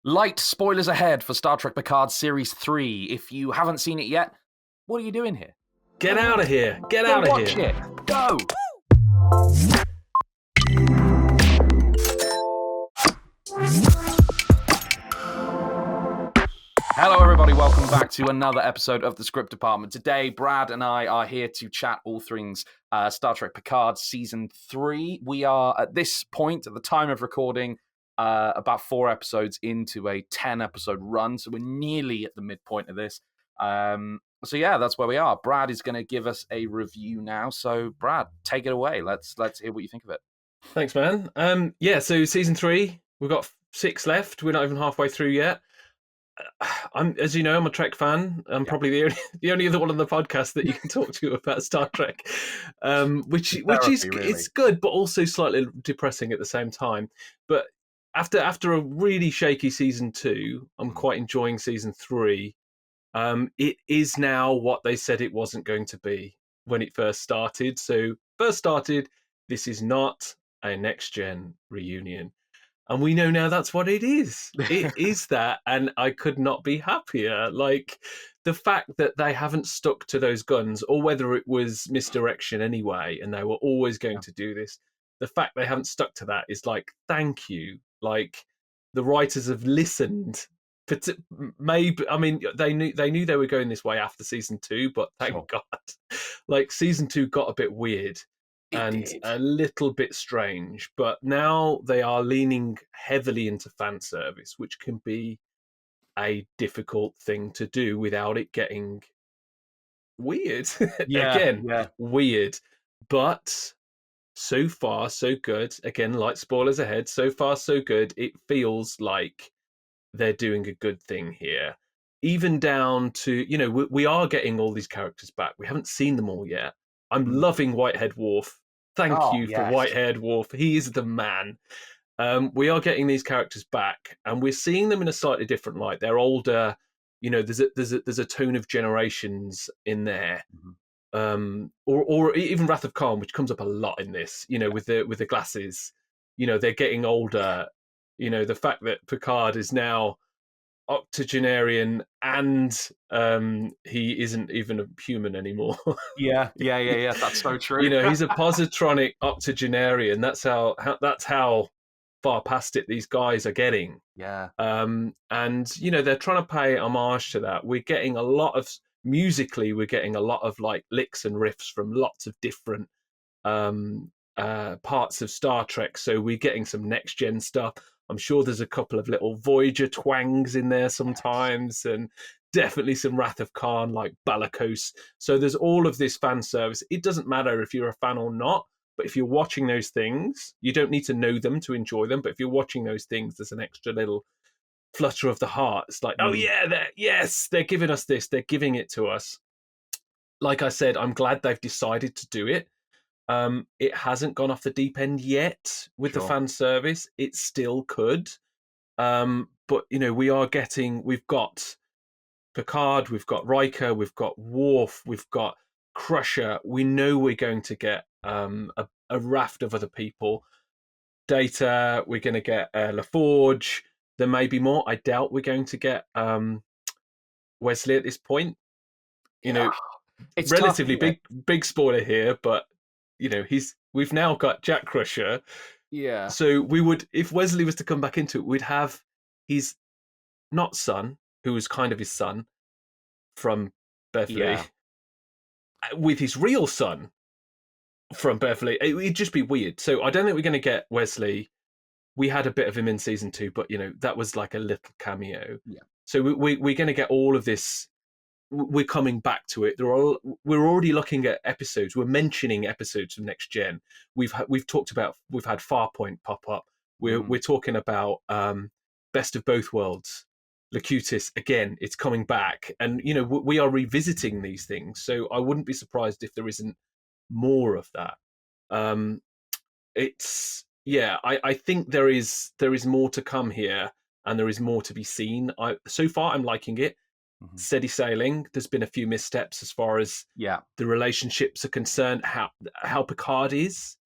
Light spoilers ahead for Star Trek Picard Series 3. If you haven't seen it yet, what are you doing here? Get out of here. Get Go out of watch here. it. Go! Hello, everybody. Welcome back to another episode of the Script Department. Today, Brad and I are here to chat all things Star Trek Picard Season 3. We are, at this point, at the time of recording, about 4 episodes into a 10-episode run, so we're nearly at the midpoint of this. So yeah, that's where we are. Brad is going to give us a review now. So Brad, take it away. Let's hear what you think of it. Thanks, man. So Season 3, we've got 6 left. We're not even halfway through yet. As you know, I'm a Trek fan. I'm probably the only other one on the podcast that you can talk to about Star Trek, which is really. it's good, but also slightly depressing at the same time. But after a really shaky Season 2, I'm quite enjoying Season 3. It is now what they said it wasn't going to be when it first started. So this is not a next gen reunion. And we know now that's what it is. It is that, and I could not be happier. Like, the fact that they haven't stuck to those guns, or whether it was misdirection anyway, and they were always going to do this, the fact they haven't stuck to that is like, thank you. Like, the writers have listened. But maybe, I mean, they knew they were going this way after Season 2, but thank God. Like, Season 2 got a bit weird. And a little bit strange, but now they are leaning heavily into fan service, which can be a difficult thing to do without it getting weird. Weird. But so far, so good. Again, light spoilers ahead. So far, so good. It feels like they're doing a good thing here. Even down to, we are getting all these characters back. We haven't seen them all yet. I'm loving Whitehead Worf. Thank you for Whitehead Worf. He is the man. We are getting these characters back, and we're seeing them in a slightly different light. They're older. There's a tone of generations in there. Or even Wrath of Khan, which comes up a lot in this. With the glasses. They're getting older. The fact that Picard is now octogenarian and he isn't even a human anymore. Yeah. That's so true. He's a positronic octogenarian. That's how far past it these guys are getting. Yeah. And they're trying to pay homage to that. We're getting a lot of musically. We're getting a lot of like licks and riffs from lots of different parts of Star Trek. So we're getting some next gen stuff. I'm sure there's a couple of little Voyager twangs in there sometimes, and definitely some Wrath of Khan, like Balakos. So there's all of this fan service. It doesn't matter if you're a fan or not, but if you're watching those things, you don't need to know them to enjoy them. But if you're watching those things, there's an extra little flutter of the heart. It's like, oh yeah, they're giving us this. They're giving it to us. Like I said, I'm glad they've decided to do it. It hasn't gone off the deep end yet with the fan service. It still could. But, we've got Picard, we've got Riker, we've got Worf, we've got Crusher. We know we're going to get a raft of other people. Data, we're going to get LaForge. There may be more. I doubt we're going to get Wesley at this point. It's relatively big spoiler here, but we've now got Jack Crusher. Yeah. So we would, if Wesley was to come back into it, we'd have his not son, who was kind of his son from Beverly, with his real son from Beverly. It'd just be weird. So I don't think we're going to get Wesley. We had a bit of him in Season 2, but that was like a little cameo. Yeah. So we're going to get all of this. We're coming back to it. We're already looking at episodes. We're mentioning episodes from Next Gen. We've talked about. We've had Farpoint pop up. We're talking about Best of Both Worlds. Locutus again. It's coming back, and we are revisiting these things. So I wouldn't be surprised if there isn't more of that. I think there is more to come here, and there is more to be seen. So far I'm liking it. Steady sailing. There's been a few missteps as far as the relationships are concerned. How Picard is,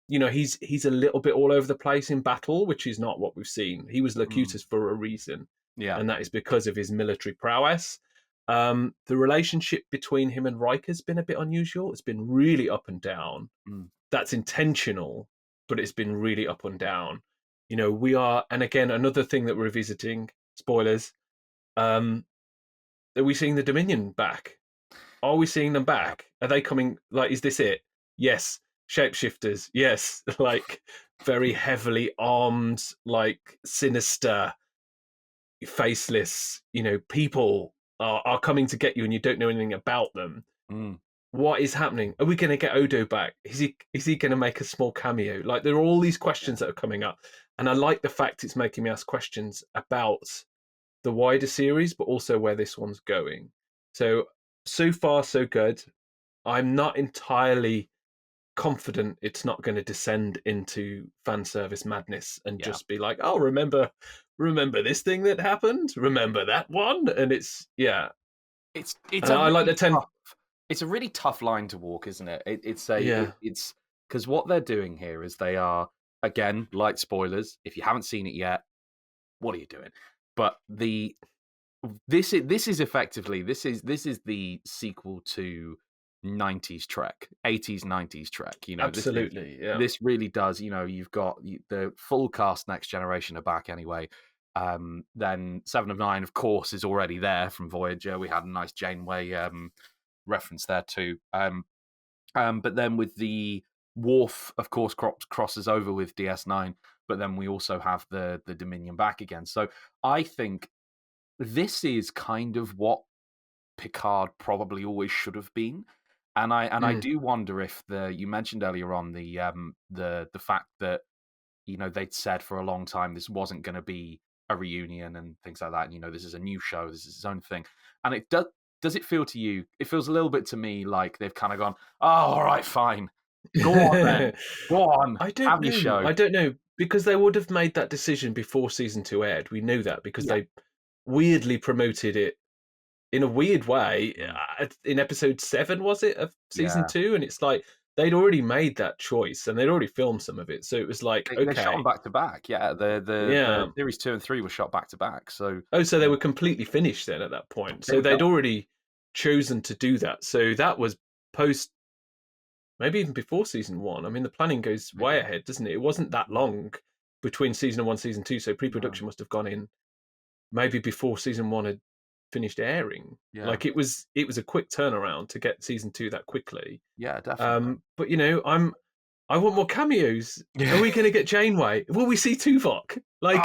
he's a little bit all over the place in battle, which is not what we've seen. He was Locutus for a reason, Yeah. and that is because of his military prowess. The relationship between him and Riker's been a bit unusual. It's been really up and down. That's intentional, but it's been really up and down. We are, and again, another thing that we're visiting, spoilers, are we seeing the Dominion back? Are we seeing them back? Are they coming? Like, is this it? Yes. Shapeshifters. Yes. Like, very heavily armed, like, sinister, faceless, people are coming to get you and you don't know anything about them. What is happening? Are we going to get Odo back? Is he going to make a small cameo? Like, there are all these questions that are coming up. And I like the fact it's making me ask questions about the wider series, but also where this one's going. So far, so good. I'm not entirely confident it's not going to descend into fan service madness and just be like, oh, remember this thing that happened? Remember that one? And it's I like the 10. It's a really tough line to walk, isn't it? It's because what they're doing here is they are, again, light spoilers. If you haven't seen it yet, what are you doing? But this is effectively this is the sequel to 90s Trek, 80s 90s Trek. Absolutely, this really does. You've got the full cast Next Generation are back anyway. Then Seven of Nine, of course, is already there from Voyager. We had a nice Janeway reference there too. But then with the Worf, of course, crosses over with DS9. But then we also have the Dominion back again. So I think this is kind of what Picard probably always should have been. And I do wonder if you mentioned earlier on the fact that they'd said for a long time this wasn't going to be a reunion and things like that. And, this is a new show, this is its own thing. And it does it feel to you? It feels a little bit to me like they've kind of gone, oh, all right, fine, go on then, go on, have your show. I don't know, because they would have made that decision before season 2 aired. We knew that because they weirdly promoted it in a weird way in episode 7, was it, of season 2? And it's like they'd already made that choice and they'd already filmed some of it, so it was like, okay, they shot them back to back. The series 2 and 3 were shot back to back. So they were completely finished then at that point. So they'd already chosen to do that. So that was post, maybe even before season 1. I mean, the planning goes way ahead, doesn't it? It wasn't that long between season 1 season 2, so pre-production must have gone in maybe before season 1 had finished airing. Like, it was a quick turnaround to get season 2 that quickly. Definitely. But I want more cameos. Are we going to get Janeway? Will we see Tuvok? Like,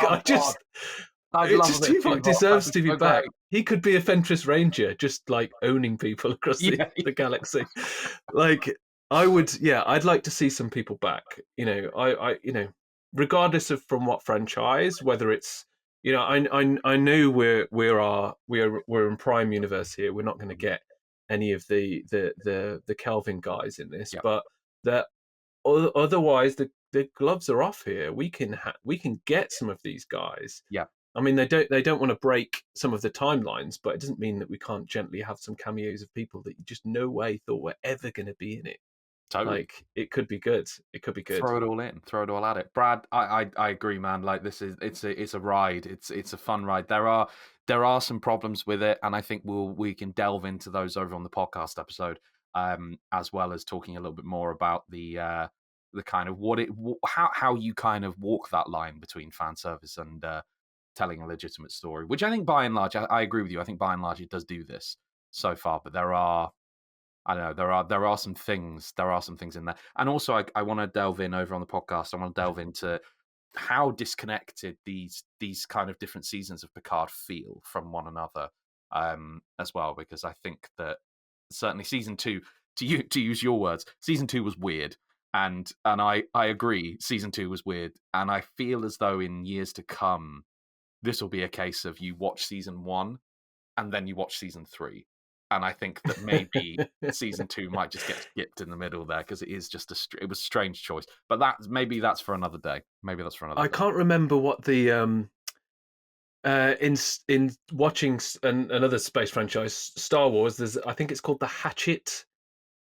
Tuvok deserves to be back. He could be a Fentress Ranger, just like owning people across the galaxy. Like, I'd like to see some people back. Regardless of from what franchise, whether it's, I know we're in Prime Universe here. We're not going to get any of the Kelvin guys in this, but that otherwise the gloves are off here. We can get some of these guys. I mean, they don't want to break some of the timelines, but it doesn't mean that we can't gently have some cameos of people that you just no way thought were ever going to be in it. Totally. Like, it could be good. It could be good. Throw it all in. Throw it all at it. Brad, I agree, man. Like, it's a ride. It's a fun ride. There are some problems with it, and I think we can delve into those over on the podcast episode, as well as talking a little bit more about the kind of how you kind of walk that line between fan service and telling a legitimate story. Which I think, by and large, I agree with you. I think by and large it does do this so far, but there are. I don't know. There are some things. There are some things in there, and also I want to delve in over on the podcast. I want to delve into how disconnected these kind of different seasons of Picard feel from one another, as well. Because I think that certainly season 2, to use your words, season 2 was weird, and I agree. Season 2 was weird, and I feel as though in years to come, this will be a case of you watch season 1, and then you watch season 3. And I think that maybe season 2 might just get skipped in the middle there because it is just it was a strange choice. But maybe that's for another day. I can't remember what the in watching another space franchise, Star Wars. I think it's called the Hatchet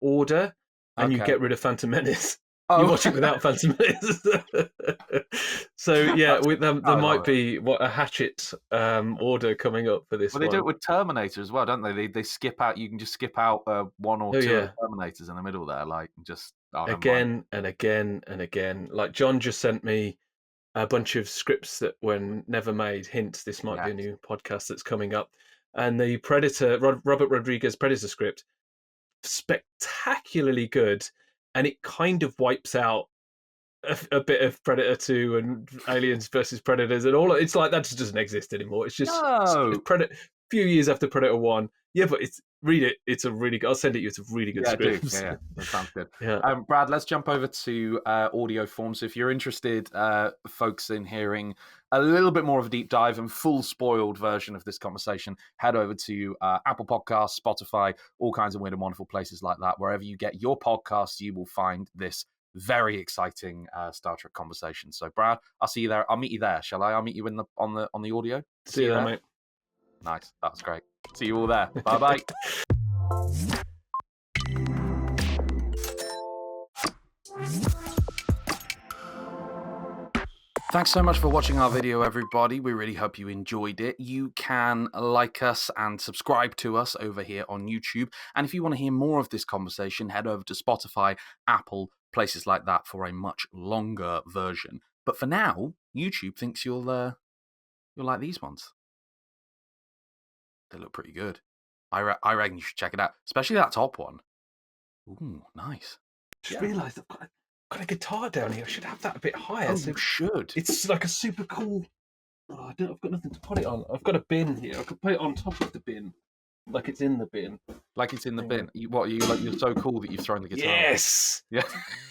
Order, and you get rid of Phantom Menace. Oh, You watch it without Phantom Menace. So yeah, with them, there I love might it. be a Hatchet order coming up for this Well, they do one. it with Terminator as well, don't they? They skip out. You can just skip out one or Oh two of yeah, the Terminators in the middle there, like just. Oh, never mind. again and again and again. Like John just sent me a bunch of scripts that were never made. Hint: this might be Yes. a new podcast that's coming up. And the Predator, Robert Rodriguez Predator script, spectacularly good, and it kind of wipes out a bit of Predator 2 and Aliens versus Predators and all. It's like that just doesn't exist anymore. It's just No. Predator. Few years after Predator 1. Yeah, but read it. It's a really good. I'll send it you. It's a really good Yeah, I do. script. Yeah, that sounds good. Yeah. Brad, let's jump over to audio form. So if you're interested, folks, in hearing a little bit more of a deep dive and full spoiled version of this conversation, head over to Apple Podcasts, Spotify, all kinds of weird and wonderful places like that. Wherever you get your podcasts, you will find this very exciting Star Trek conversation. So, Brad, I'll see you there. I'll meet you there, shall I? I'll meet you on the audio. See you there, mate. Nice. That's great. See you all there. Bye-bye. Thanks so much for watching our video, everybody. We really hope you enjoyed it. You can like us and subscribe to us over here on YouTube. And if you want to hear more of this conversation, head over to Spotify, Apple, places like that for a much longer version. But for now, YouTube thinks you'll like these ones. They look pretty good. I reckon you should check it out, especially that top one. Ooh, nice. Just realised I've got a guitar down here. I should have that a bit higher. Oh, you should. It's like a super cool. Oh, I've got nothing to put it on. I've got a bin here. I could put it on top of the bin, like it's in the bin. Like it's in the bin. You're so cool that you've thrown the guitar. Yes. Yeah.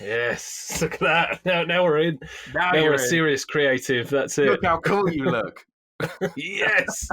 Yes. Look at that. Now we're in. Now we're you're a serious creative. That's it. Look how cool you look. Yes.